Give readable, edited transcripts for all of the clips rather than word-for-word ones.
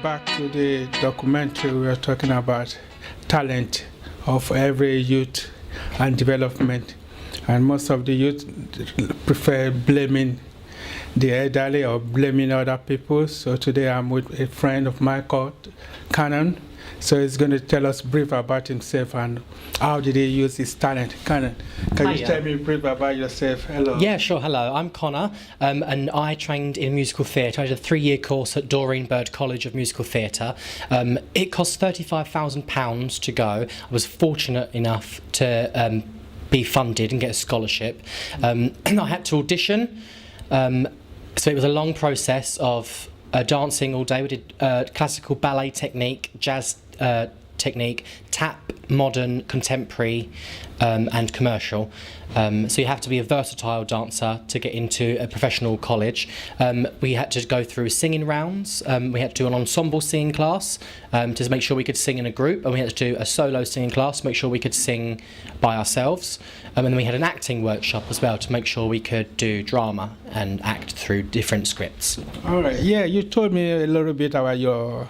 back to the documentary. We are talking about talent of every youth and development. And most of the youth prefer blaming the elderly or blaming other people. So today I'm with a friend of mine called Cannon. So he's going to tell us brief about himself and how did he use his talent. Cannon, can you tell me brief about yourself? Hello. Yeah, sure. Hello, I'm Connor, and I trained in musical theatre. I did a 3-year course at Doreen Bird College of Musical Theatre. It cost £35,000 to go. I was fortunate enough to be funded and get a scholarship. And I had to audition, so it was a long process of dancing all day. We did classical ballet technique, jazz technique, tap, modern, contemporary, and commercial. So you have to be a versatile dancer to get into a professional college. We had to go through singing rounds. We had to do an ensemble singing class to make sure we could sing in a group, and we had to do a solo singing class to make sure we could sing by ourselves. And then we had an acting workshop as well to make sure we could do drama and act through different scripts. All right. Yeah, you told me a little bit about your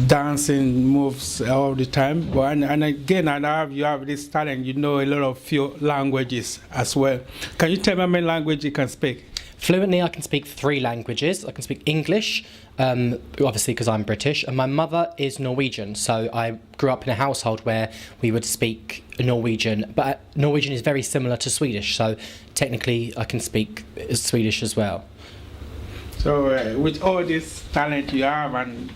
dancing moves all the time, but and again, you have this talent. You know a lot of few languages as well. Can you tell me how many languages you can speak? Fluently, I can speak 3 languages. I can speak English, obviously because I'm British, and my mother is Norwegian. So I grew up in a household where we would speak Norwegian, but Norwegian is very similar to Swedish. So technically, I can speak Swedish as well. So with all this talent you have and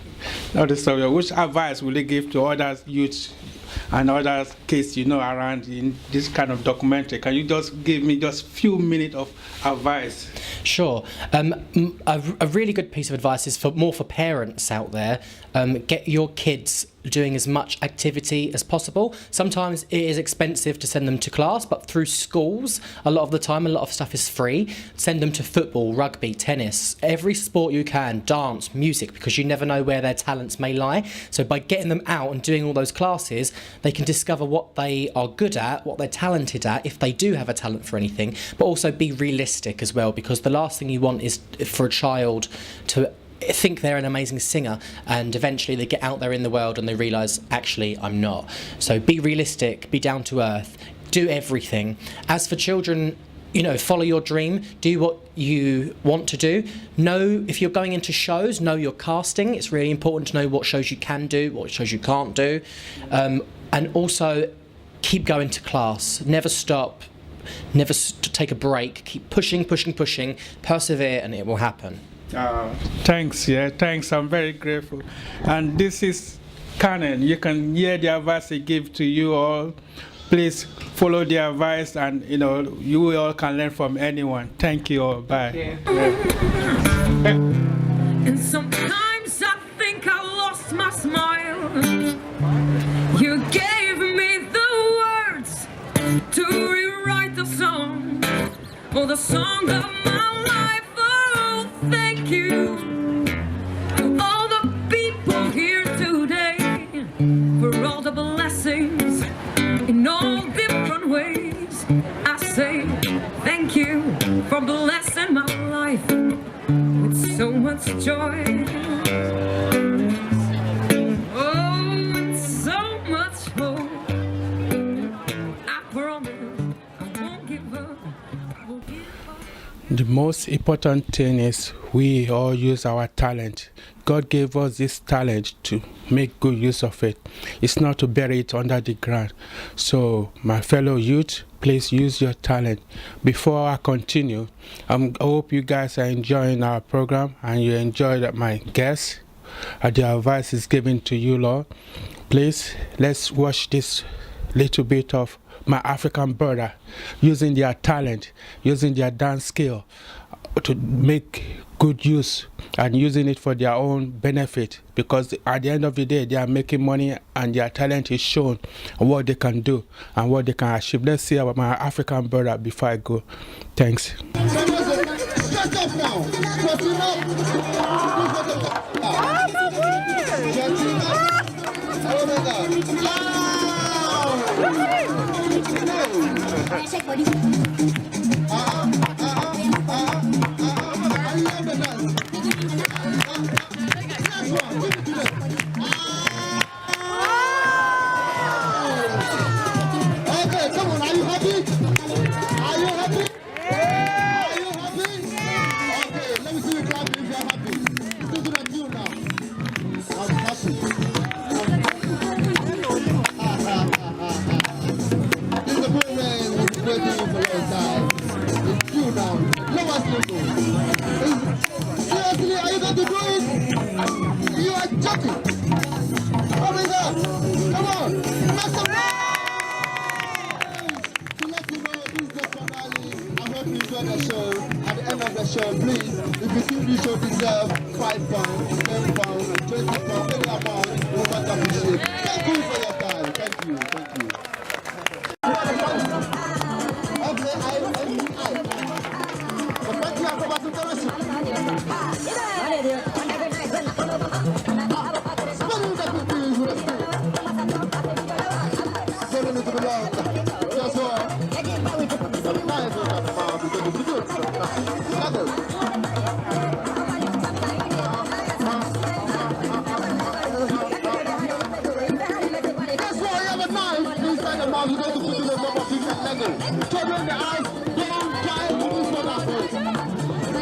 all this stuff, which advice will you give to other youths and other kids you know around in this kind of documentary? Can you just give me just few minutes of advice? Sure. A really good piece of advice is more for parents out there. Get your kids doing as much activity as possible. Sometimes it is expensive to send them to class, but through schools, a lot of the time, a lot of stuff is free. Send them to football, rugby, tennis, every sport you can, dance, music, because you never know where their talents may lie. So by getting them out and doing all those classes, they can discover what they are good at, what they're talented at, if they do have a talent for anything, but also be realistic as well, because the last thing you want is for a child to think they're an amazing singer and eventually they get out there in the world and they realise, actually, I'm not. So be realistic, be down to earth, do everything. As for children, you know, follow your dream, do what you want to do. Know, if you're going into shows, know your casting. It's really important to know what shows you can do, what shows you can't do. And also, keep going to class. Never stop. Never take a break. Keep pushing, pushing, pushing. Persevere and it will happen. Thanks, thanks. I'm very grateful. And this is Cannon. You can hear the advice he gives to you all. Please follow the advice, and you all can learn from anyone. Thank you all. Bye. And sometimes I think I lost my smile. You gave me the words to rewrite the song, or the song of my life. Thank you to all the people here today for all the blessings in all different ways. I say thank you for blessing my life with so much joy. Oh, and so much hope. I promise I won't give up. The most important thing is we all use our talent. God gave us this talent to make good use of it. It's not to bury it under the ground. So, my fellow youth, please use your talent. Before I continue, I hope you guys are enjoying our program and you enjoyed my guests. The advice is given to you, Lord. Please, let's watch this little bit of my African brother using their talent, using their dance skill to make good use and using it for their own benefit, because at the end of the day they are making money and their talent is shown what they can do and what they can achieve. Let's see about my African brother before I go. Thanks. one. Give it to them. Okay, come on. Are you happy? Are you happy? Are you happy? Okay, let me see you clap if you're happy. Listen to the tune now. I'm happy. This is the program we've been waiting for a long time. It's you now. Let us listen. Seriously, are you going to do it? You are joking. Come on, come on. Make some noise. To let you know, this is the finale. I hope you enjoy the show. At the end of the show, please, if you think this show deserves £5, £10, £20, any amount, we must appreciate. Thank you for your time. Thank you. Thank you. Okay, Children in the eyes, don't try to move for that face.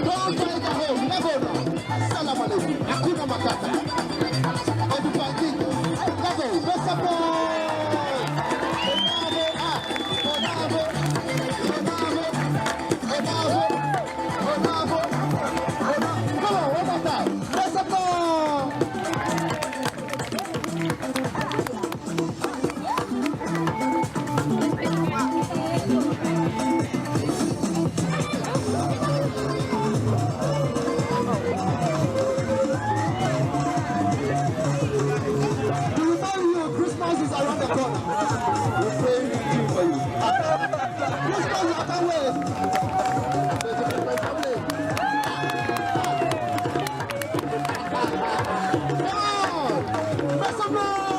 Don't try to hold, never know. Salam alaikum, Hakuna Matata. Everybody, level, best of all. Come on, one more time. Best of all. Come on!